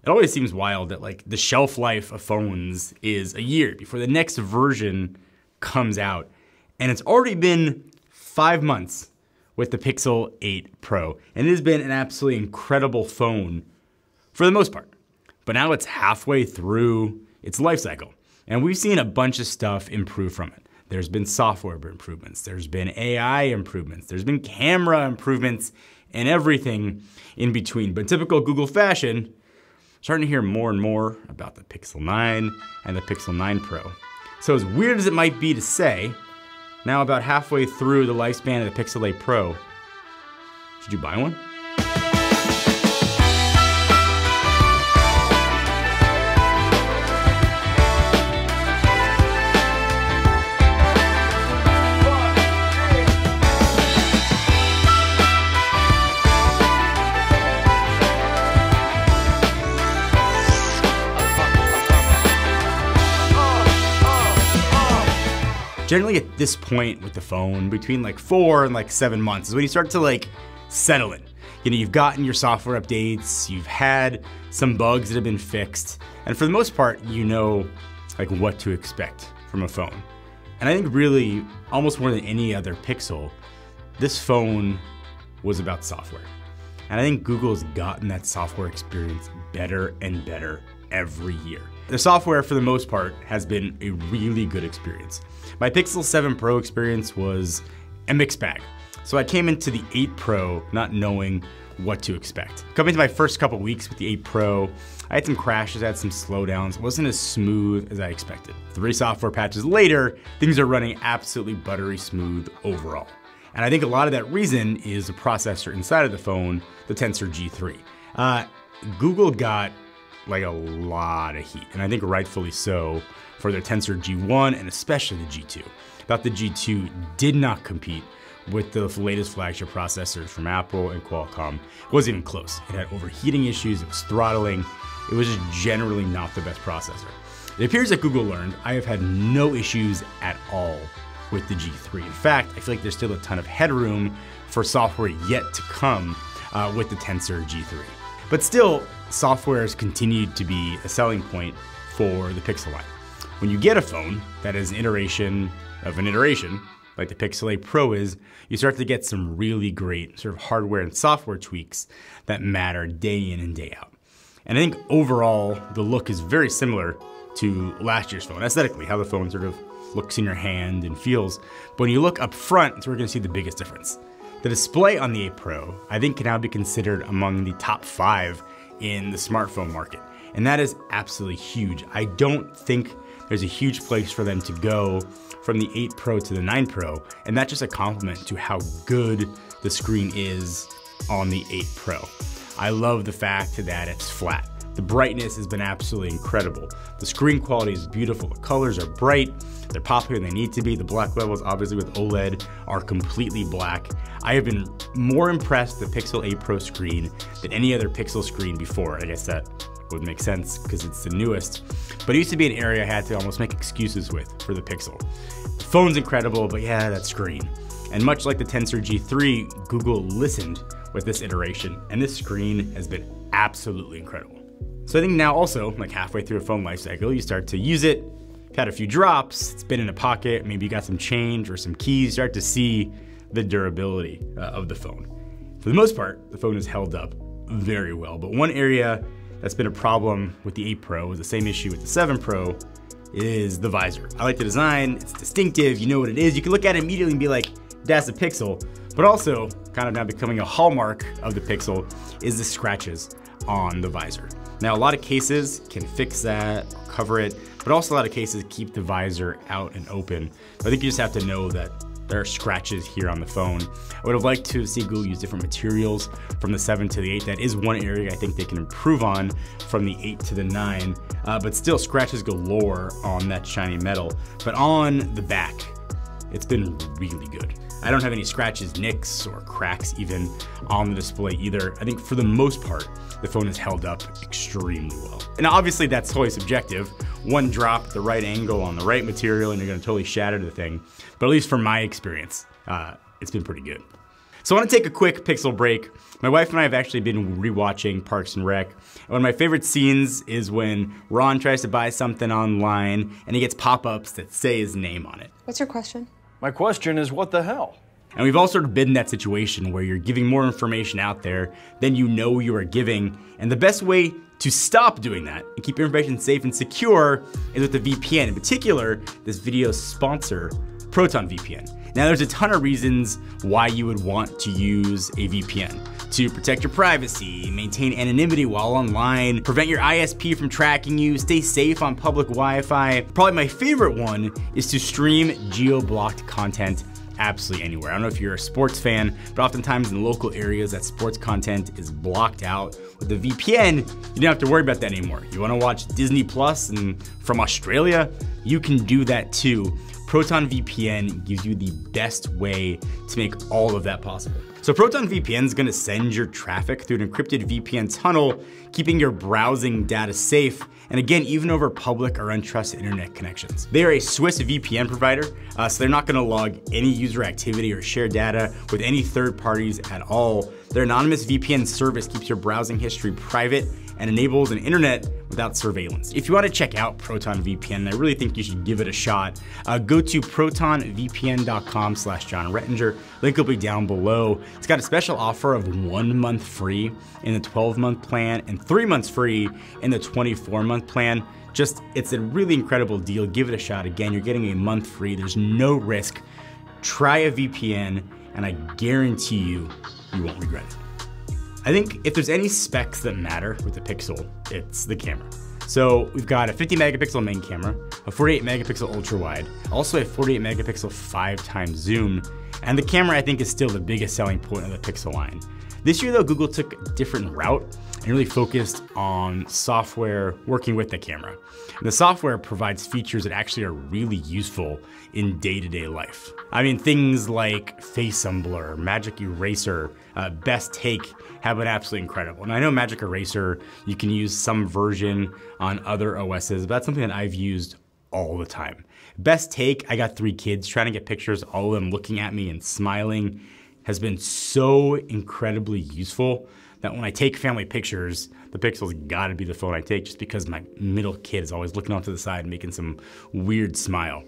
It always seems wild that like the shelf life of phones is a year before the next version comes out. And it's already been 5 months with the Pixel 8 Pro. And it has been an absolutely incredible phone for the most part. But now it's halfway through its life cycle. And we've seen a bunch of stuff improve from it. There's been software improvements, there's been AI improvements, there's been camera improvements, and everything in between. But in typical Google fashion, starting to hear more and more about the Pixel 9 and the Pixel 9 Pro. So as weird as it might be to say, now about halfway through the lifespan of the Pixel 8 Pro, should you buy one? Generally at this point with the phone, between like 4 and like 7 months is when you start to like settle in. You know, you've gotten your software updates, you've had some bugs that have been fixed, and for the most part, you know like what to expect from a phone. And I think really, almost more than any other Pixel, this phone was about software. And I think Google's gotten that software experience better and better every year. The software, for the most part, has been a really good experience. My Pixel 7 Pro experience was a mixed bag. So I came into the 8 Pro not knowing what to expect. Coming into my first couple weeks with the 8 Pro, I had some crashes, I had some slowdowns. It wasn't as smooth as I expected. 3 software patches later, things are running absolutely buttery smooth overall. And I think a lot of that reason is the processor inside of the phone, the Tensor G3. Google got like a lot of heat, and I think rightfully so, for their Tensor G1 and especially the G2. Thought the G2 did not compete with the latest flagship processors from Apple and Qualcomm. It wasn't even close. It had overheating issues, it was throttling. It was just generally not the best processor. It appears that Google learned I have had no issues at all with the G3. In fact, I feel like there's still a ton of headroom for software yet to come with the Tensor G3. But still, software has continued to be a selling point for the Pixel line. When you get a phone that is an iteration of an iteration, like the Pixel 8 Pro is, you start to get some really great sort of hardware and software tweaks that matter day in and day out. And I think overall, the look is very similar to last year's phone, aesthetically, how the phone sort of looks in your hand and feels. But when you look up front, it's where you're gonna see the biggest difference. The display on the 8 Pro, I think, can now be considered among the top 5 in the smartphone market. And that is absolutely huge. I don't think there's a huge place for them to go from the 8 Pro to the 9 Pro, and that's just a compliment to how good the screen is on the 8 Pro. I love the fact that it's flat. The brightness has been absolutely incredible. The screen quality is beautiful. The colors are bright. They're popping when they need to be. The black levels, obviously with OLED, are completely black. I have been more impressed with the Pixel 8 Pro screen than any other Pixel screen before. I guess that would make sense because it's the newest. But it used to be an area I had to almost make excuses with for the Pixel. The phone's incredible, but yeah, that screen. And much like the Tensor G3, Google listened with this iteration, and this screen has been absolutely incredible. So I think now also, like halfway through a phone life cycle, you start to use it, you've had a few drops, it's been in a pocket, maybe you got some change or some keys, start to see the durability of the phone. For the most part, the phone has held up very well, but one area that's been a problem with the 8 Pro is the same issue with the 7 Pro, is the visor. I like the design, it's distinctive, you know what it is, you can look at it immediately and be like, that's a Pixel, but also kind of now becoming a hallmark of the Pixel is the scratches on the visor. Now, a lot of cases can fix that, cover it, but also a lot of cases keep the visor out and open. So I think you just have to know that there are scratches here on the phone. I would have liked to see Google use different materials from the 7 to the 8. That is one area I think they can improve on from the 8 to the 9, but still scratches galore on that shiny metal. But on the back, it's been really good. I don't have any scratches, nicks, or cracks even on the display either. I think for the most part, the phone has held up extremely well. And obviously that's totally subjective. One drop, the right angle on the right material, and you're gonna totally shatter the thing. But at least from my experience, it's been pretty good. So I want to take a quick pixel break. My wife and I have actually been rewatching Parks and Rec. One of my favorite scenes is when Ron tries to buy something online and he gets pop-ups that say his name on it. What's your question? My question is, what the hell? And we've all sort of been in that situation where you're giving more information out there than you know you are giving. And the best way to stop doing that and keep your information safe and secure is with the VPN. In particular, this video's sponsor, Proton VPN. Now there's a ton of reasons why you would want to use a VPN. To protect your privacy, maintain anonymity while online, prevent your ISP from tracking you, stay safe on public Wi-Fi. Probably my favorite one is to stream geo-blocked content absolutely anywhere. I don't know if you're a sports fan, but oftentimes in local areas that sports content is blocked out. With the VPN, you don't have to worry about that anymore. You wanna watch Disney Plus and from Australia, you can do that too. Proton VPN gives you the best way to make all of that possible. So Proton VPN is gonna send your traffic through an encrypted VPN tunnel, keeping your browsing data safe, and again, even over public or untrusted internet connections. They are a Swiss VPN provider, so they're not gonna log any user activity or share data with any third parties at all. Their anonymous VPN service keeps your browsing history private and enables an internet without surveillance. If you want to check out Proton VPN, I really think you should give it a shot. Go to protonvpn.com/John Rettinger. Link will be down below. It's got a special offer of 1 month free in the 12-month plan and 3 months free in the 24-month plan. It's a really incredible deal. Give it a shot. Again, you're getting a month free. There's no risk. Try a VPN, and I guarantee you won't regret it. I think if there's any specs that matter with the Pixel, it's the camera. So we've got a 50 megapixel main camera, a 48 megapixel ultra wide, also a 48 megapixel 5x zoom, and the camera I think is still the biggest selling point of the Pixel line. This year though, Google took a different route and really focused on software working with the camera. And the software provides features that actually are really useful in day-to-day life. I mean, things like Face Unblur, Magic Eraser, Best Take have been absolutely incredible. And I know Magic Eraser, you can use some version on other OSs, but that's something that I've used all the time. Best Take, I got 3 kids trying to get pictures, all of them looking at me and smiling, has been so incredibly useful that when I take family pictures, the Pixel's gotta be the phone I take just because my middle kid is always looking off to the side making some weird smile.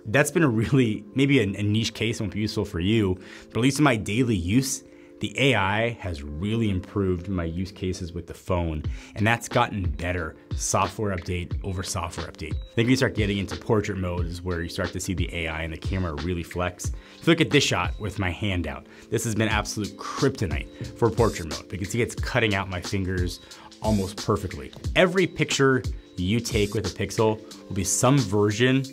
That's been a really, maybe a niche case and won't be useful for you, but at least in my daily use, the AI has really improved my use cases with the phone, and that's gotten better software update over software update. I think when you start getting into portrait mode is where you start to see the AI and the camera really flex. If you look at this shot with my hand out, this has been absolute kryptonite for portrait mode because it's cutting out my fingers almost perfectly. Every picture you take with a Pixel will be some version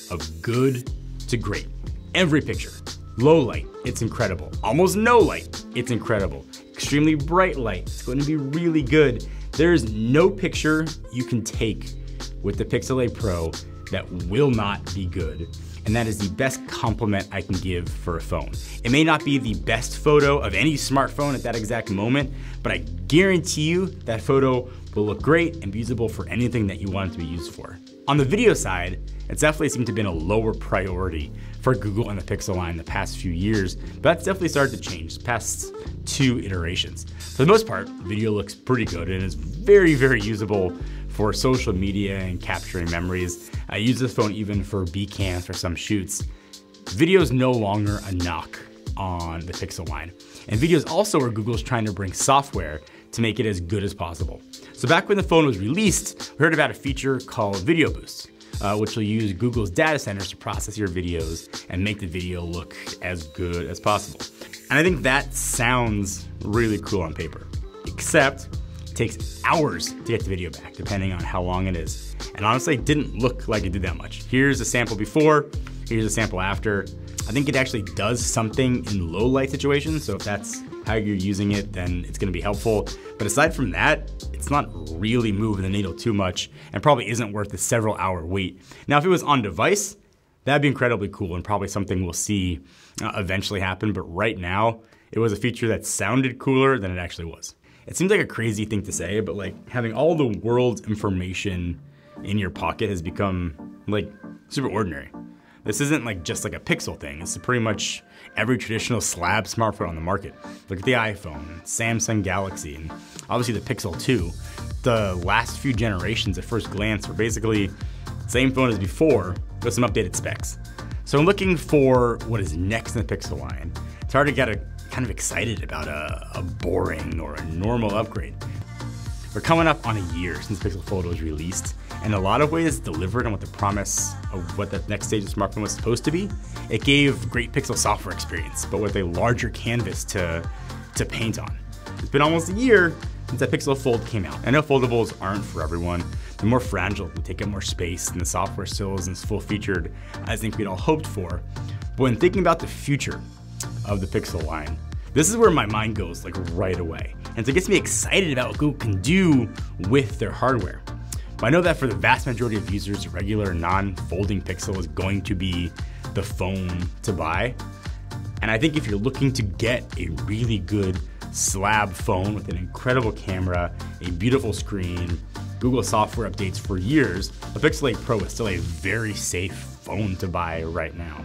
of good to great. Every picture. Low light, it's incredible. Almost no light, it's incredible. Extremely bright light, it's going to be really good. There's no picture you can take with the Pixel 8 Pro that will not be good. And that is the best compliment I can give for a phone. It may not be the best photo of any smartphone at that exact moment, but I guarantee you that photo will look great and be usable for anything that you want it to be used for. On the video side, it's definitely seemed to have been a lower priority for Google and the Pixel line the past few years, but that's definitely started to change the past 2 iterations. For the most part, video looks pretty good and is very, very usable for social media and capturing memories. I use this phone even for B-cams for some shoots. Video is no longer a knock on the Pixel line. And video is also where Google's trying to bring software to make it as good as possible. So back when the phone was released, we heard about a feature called Video Boost, which will use Google's data centers to process your videos and make the video look as good as possible. And I think that sounds really cool on paper, except it takes hours to get the video back, depending on how long it is. And honestly, it didn't look like it did that much. Here's a sample before, here's a sample after. I think it actually does something in low light situations, so if that's how you're using it, then it's gonna be helpful. But aside from that, it's not really moving the needle too much and probably isn't worth the several hour wait. Now, if it was on device, that'd be incredibly cool and probably something we'll see eventually happen. But right now, it was a feature that sounded cooler than it actually was. It seems like a crazy thing to say, but like having all the world's information in your pocket has become like super ordinary. This isn't like just like a Pixel thing. It's pretty much every traditional slab smartphone on the market. Look at the iPhone, Samsung Galaxy, and obviously the Pixel 2. The last few generations at first glance were basically the same phone as before with some updated specs. So I'm looking for what is next in the Pixel line. It's hard to get kind of excited about a boring or a normal upgrade. We're coming up on a year since Pixel Fold was released, and in a lot of ways delivered on what the promise of what the next stage of the smartphone was supposed to be. It gave great Pixel software experience, but with a larger canvas to paint on. It's been almost a year since that Pixel Fold came out. I know foldables aren't for everyone. They're more fragile, they take up more space, and the software still isn't as full-featured as I think we'd all hoped for. But when thinking about the future of the Pixel line, this is where my mind goes like right away. And so it gets me excited about what Google can do with their hardware. But I know that for the vast majority of users, a regular non-folding Pixel is going to be the phone to buy. And I think if you're looking to get a really good slab phone with an incredible camera, a beautiful screen, Google software updates for years, the Pixel 8 Pro is still a very safe phone to buy right now.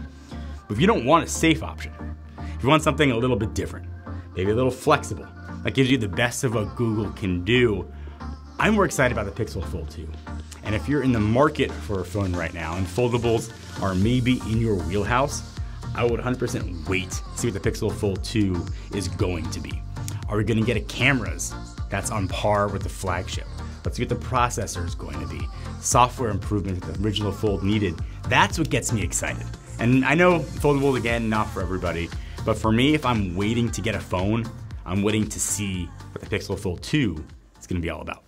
But if you don't want a safe option, if you want something a little bit different, maybe a little flexible, that gives you the best of what Google can do, I'm more excited about the Pixel Fold 2. And if you're in the market for a phone right now and foldables are maybe in your wheelhouse, I would 100% wait to see what the Pixel Fold 2 is going to be. Are we gonna get a cameras that's on par with the flagship? Let's see what the processor is going to be. Software improvements that the original Fold needed. That's what gets me excited. And I know foldables, again, not for everybody, but for me, if I'm waiting to get a phone, I'm waiting to see what the Pixel Fold 2 is gonna be all about.